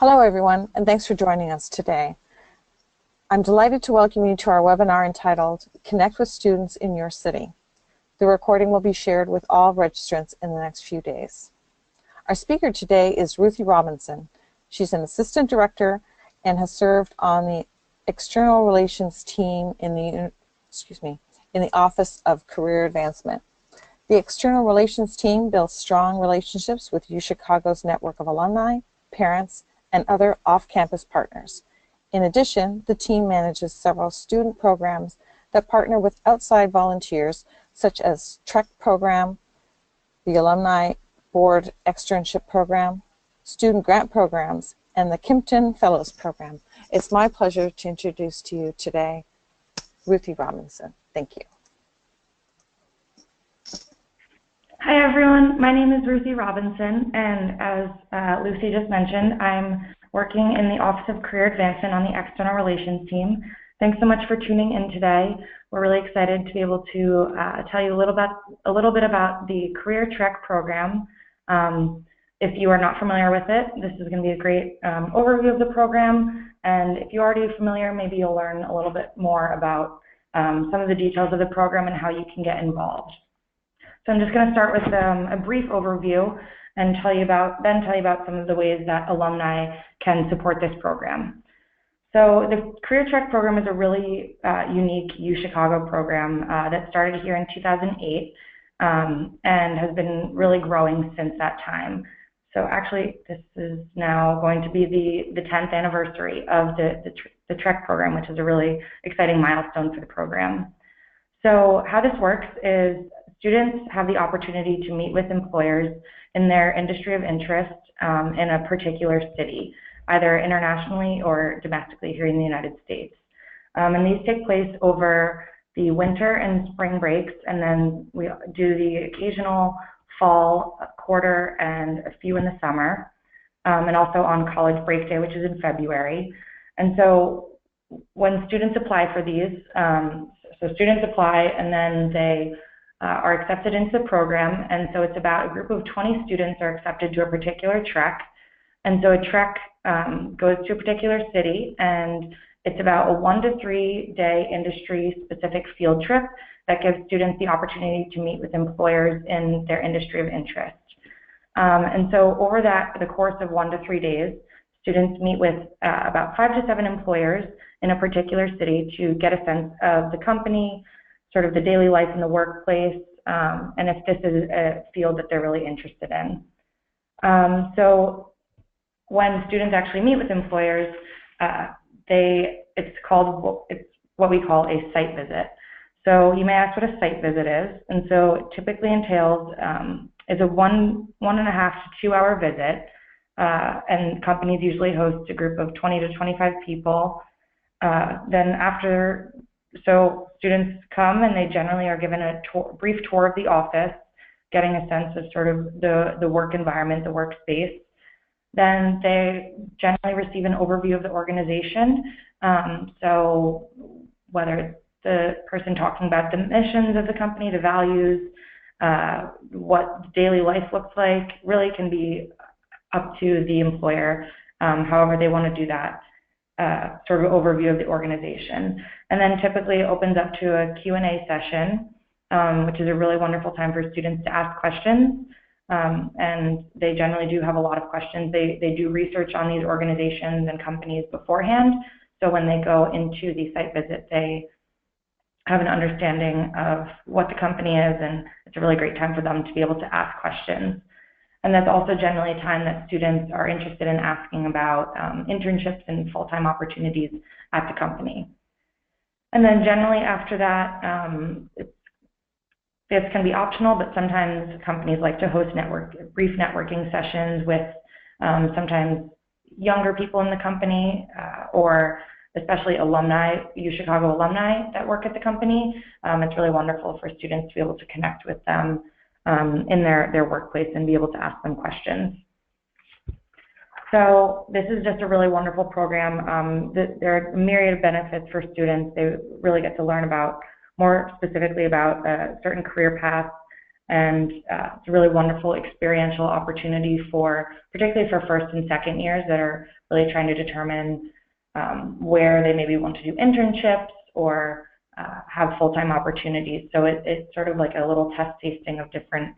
Hello everyone, and thanks for joining us today. I'm delighted to welcome you to our webinar entitled Connect with Students in Your City. The recording will be shared with all registrants in the next few days. Our speaker today is Ruthie Robinson. She's an assistant director and has served on the external relations team in the Office of Career Advancement. The external relations team builds strong relationships with UChicago's network of alumni, parents, and other off-campus partners. In addition, the team manages several student programs that partner with outside volunteers, such as TREKS program, the Alumni Board Externship Program, student grant programs, and the Kimpton Fellows Program. It's my pleasure to introduce to you today Ruthie Robinson. Thank you. Hi everyone, my name is Ruthie Robinson, and as Lucy just mentioned, I'm working in the Office of Career Advancement on the External Relations team. Thanks so much for tuning in today. We're really excited to be able to tell you a little bit about the Career TREK program. If you are not familiar with it, this is going to be a great overview of the program, and if you're already familiar, maybe you'll learn a little bit more about some of the details of the program and how you can get involved. So I'm just going to start with a brief overview and tell you about some of the ways that alumni can support this program. So the Career TREK program is a really unique UChicago program that started here in 2008 and has been really growing since that time. So actually, this is now going to be the 10th anniversary of the TREK program, which is a really exciting milestone for the program. So how this works is students have the opportunity to meet with employers in their industry of interest in a particular city, either internationally or domestically here in the United States. And these take place over the winter and spring breaks, and then we do the occasional fall quarter and a few in the summer, and also on college break day, which is in February. And so when students apply for these, so students apply and then they are accepted into the program, and so it's about a group of 20 students are accepted to a particular TREK. And so a TREK goes to a particular city, and it's about a 1 to 3 day industry-specific field trip that gives students the opportunity to meet with employers in their industry of interest. And so over the course of 1 to 3 days, students meet with about 5 to 7 employers in a particular city to get a sense of the company, sort of the daily life in the workplace, and if this is a field that they're really interested in. So when students actually meet with employers, it's what we call a site visit. So you may ask what a site visit is, and so it typically entails is a 1.5 to 2 hour visit, and companies usually host a group of 20 to 25 people. So students come and they generally are given a brief tour of the office, getting a sense of sort of the work environment, the workspace. Then they generally receive an overview of the organization. So whether it's the person talking about the missions of the company, the values, what daily life looks like, really can be up to the employer, however they want to do that. Sort of overview of the organization. And then typically it opens up to a Q&A session, which is a really wonderful time for students to ask questions. And they generally do have a lot of questions. They do research on these organizations and companies beforehand. So when they go into the site visit, they have an understanding of what the company is, and it's a really great time for them to be able to ask questions. And that's also generally a time that students are interested in asking about internships and full-time opportunities at the company. And then generally after that, this can be optional, but sometimes companies like to host brief networking sessions with sometimes younger people in the company or especially alumni, UChicago alumni that work at the company. It's really wonderful for students to be able to connect with them in their workplace and be able to ask them questions. So this is just a really wonderful program. There are a myriad of benefits for students. They really get to learn more specifically about a certain career path, and it's a really wonderful experiential opportunity particularly for first and second years that are really trying to determine where they maybe want to do internships or have full-time opportunities. So it's sort of like a little test tasting of different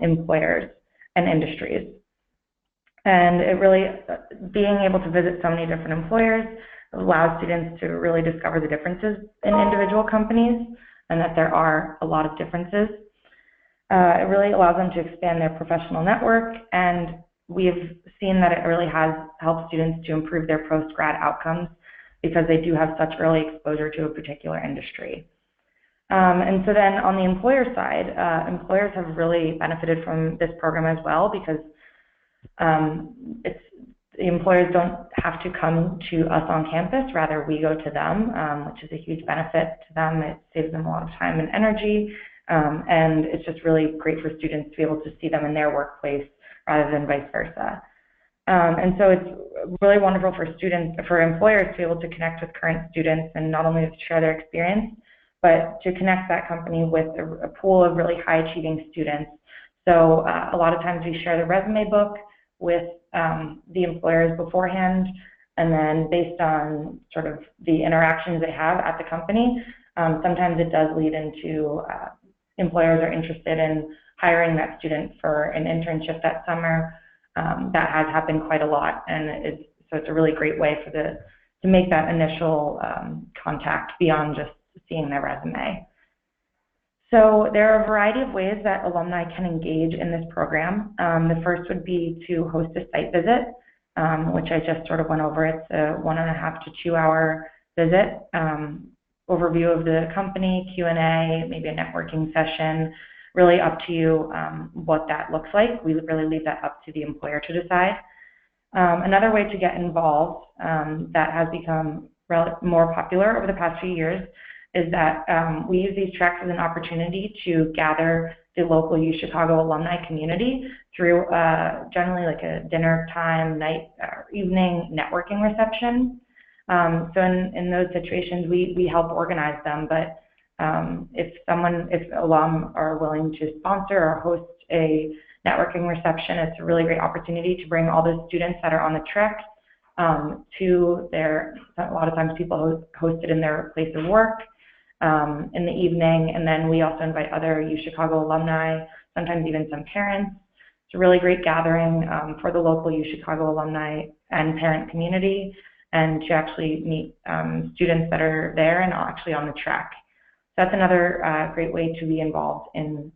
employers and industries. And it really, being able to visit so many different employers allows students to really discover the differences in individual companies and that there are a lot of differences. It really allows them to expand their professional network, and we've seen that it really has helped students to improve their post-grad outcomes because they do have such early exposure to a particular industry. And so then on the employer side, employers have really benefited from this program as well because the employers don't have to come to us on campus, rather we go to them, which is a huge benefit to them. It saves them a lot of time and energy, and it's just really great for students to be able to see them in their workplace rather than vice versa. And so it's really wonderful for employers to be able to connect with current students and not only to share their experience, but to connect that company with a pool of really high achieving students. So a lot of times we share the resume book with the employers beforehand, and then based on sort of the interactions they have at the company, sometimes it does lead into employers are interested in hiring that student for an internship that summer. That has happened quite a lot, and so it's a really great way to make that initial contact beyond just seeing their resume. So there are a variety of ways that alumni can engage in this program. The first would be to host a site visit, which I just sort of went over. It's a 1.5 to 2 hour visit, overview of the company, Q&A, maybe a networking session, really up to you what that looks like. We really leave that up to the employer to decide. Another way to get involved that has become more popular over the past few years is that we use these TREKS as an opportunity to gather the local UChicago alumni community through generally like a dinner time, night, or evening networking reception. So in those situations, we help organize them, but if alum are willing to sponsor or host a networking reception, it's a really great opportunity to bring all the students that are on the TREK to a lot of times people host it in their place of work in the evening, and then we also invite other UChicago alumni, sometimes even some parents. It's a really great gathering for the local UChicago alumni and parent community, and to actually meet students that are there and actually on the TREK. That's another great way to be involved in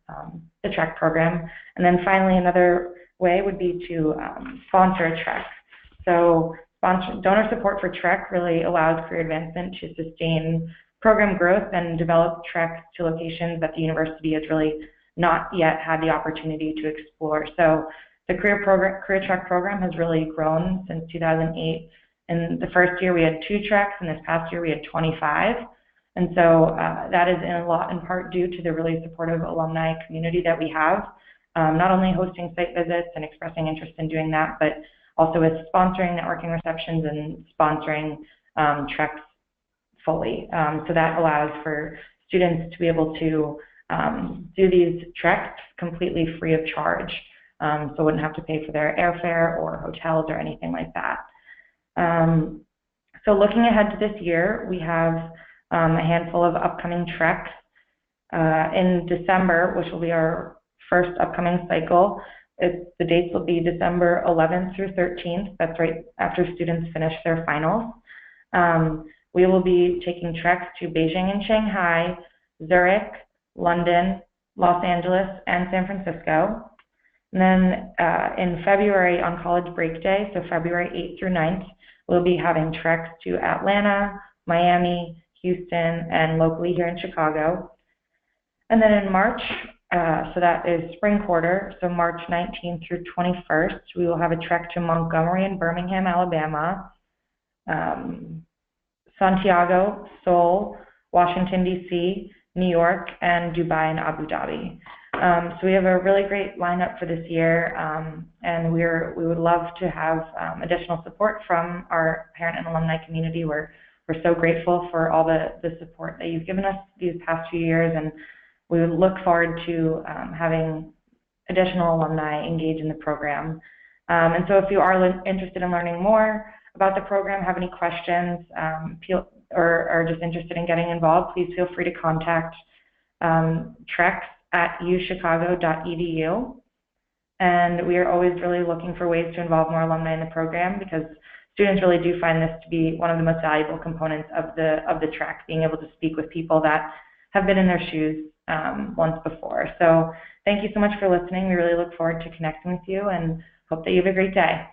the TREK program. And then finally, another way would be to sponsor a TREK. So donor support for TREK really allows career advancement to sustain program growth and develop TREKs to locations that the university has really not yet had the opportunity to explore. So the Career TREK program has really grown since 2008. In the first year we had 2 TREKs, and this past year we had 25. And so that is in part due to the really supportive alumni community that we have, not only hosting site visits and expressing interest in doing that, but also with sponsoring networking receptions and sponsoring TREKs fully. So that allows for students to be able to do these TREKs completely free of charge. So wouldn't have to pay for their airfare or hotels or anything like that. So looking ahead to this year, we have a handful of upcoming TREKs. In December, which will be our first upcoming cycle, the dates will be December 11th through 13th. That's right after students finish their finals. We will be taking TREKs to Beijing and Shanghai, Zurich, London, Los Angeles, and San Francisco. And then in February on College Break Day, so February 8th through 9th, we'll be having TREKs to Atlanta, Miami, Houston, and locally here in Chicago. And then in March, so that is spring quarter, so March 19th through 21st, we will have a TREK to Montgomery and Birmingham, Alabama, Santiago, Seoul, Washington, D.C., New York, and Dubai and Abu Dhabi. So we have a really great lineup for this year, and we would love to have additional support from our parent and alumni community. We're so grateful for all the support that you've given us these past few years, and we would look forward to having additional alumni engage in the program. And so if you are interested in learning more about the program, have any questions, or are just interested in getting involved, please feel free to contact TREKS@uchicago.edu. And we are always really looking for ways to involve more alumni in the program, because students really do find this to be one of the most valuable components of the TREK, being able to speak with people that have been in their shoes once before. So thank you so much for listening. We really look forward to connecting with you and hope that you have a great day.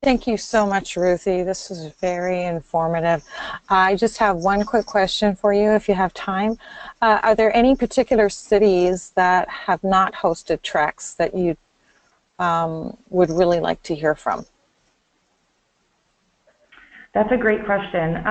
Thank you so much, Ruthie. This was very informative. I just have one quick question for you, if you have time. Are there any particular cities that have not hosted TREKS that you would really like to hear from? That's a great question.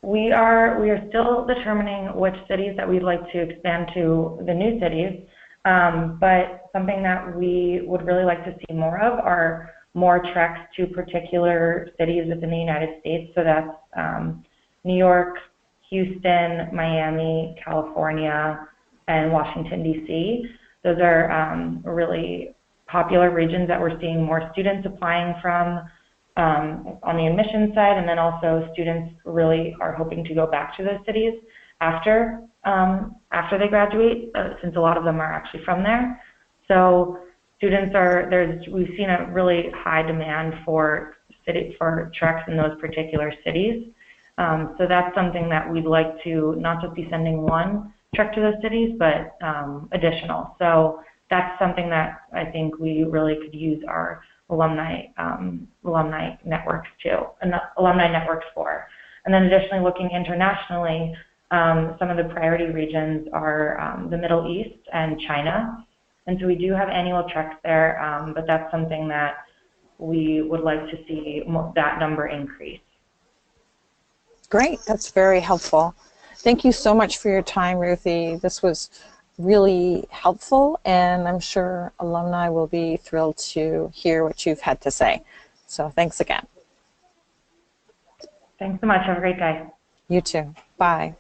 We are still determining which cities that we'd like to expand to, the new cities. But something that we would really like to see more of are more TREKS to particular cities within the United States. So that's New York, Houston, Miami, California, and Washington, D.C. Those are really popular regions that we're seeing more students applying from on the admissions side, and then also students really are hoping to go back to those cities after they graduate, since a lot of them are actually from there. So students we've seen a really high demand for TREKS in those particular cities. So that's something that we'd like to not just be sending one TREK to those cities, but additional. So that's something that I think we really could use our alumni networks for. And then additionally, looking internationally, some of the priority regions are the Middle East and China. And so we do have annual TREKS there, but that's something that we would like to see that number increase. Great, that's very helpful. Thank you so much for your time, Ruthie. This was really helpful, and I'm sure alumni will be thrilled to hear what you've had to say. So thanks again. Thanks so much. Have a great day. You too. Bye.